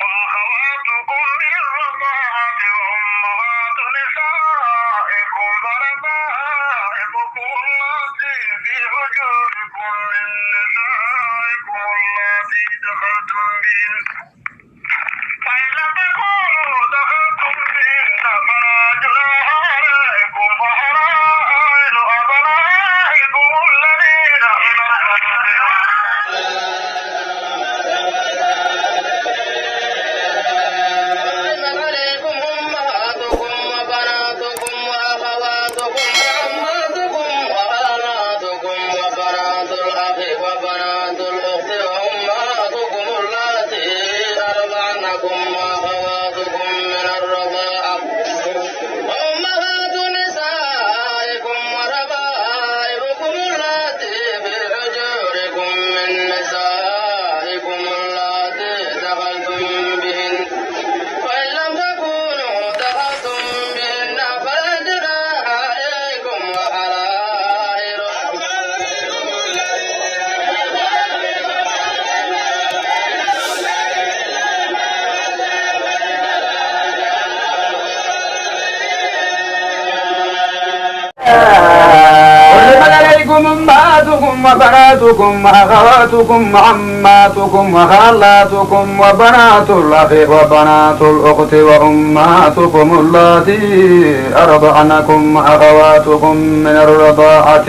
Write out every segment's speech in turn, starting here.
وأخواتكم من الرضاعة وأمهات نسائكم وربائبكم اللاتي في حجوركم من نسائكم اللاتي دخلتم بهن فإن لم تكونوا دخلتم بهن فلا جناح عليكم وحلائل أبنائكم الذين أمهاتكم وبناتكم وأخواتكم وعماتكم وخالاتكم وبنات الأخ وبنات الأخت وأمهاتكم اللاتي أرضعنكم وأخواتكم من الرضاعة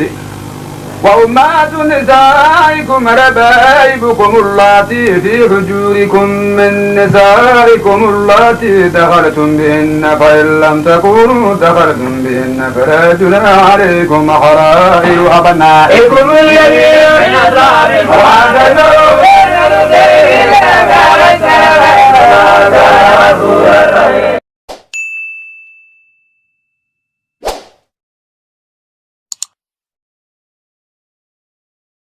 وأمهات نسائكم ربائبكم اللاتي في حجوركم من نسائكم اللاتي دخلتم بهن فإن لم تكونوا دخلتم بهن فلا جناح عليكم حلائل أبنائكم الذين من أصلابكم وأن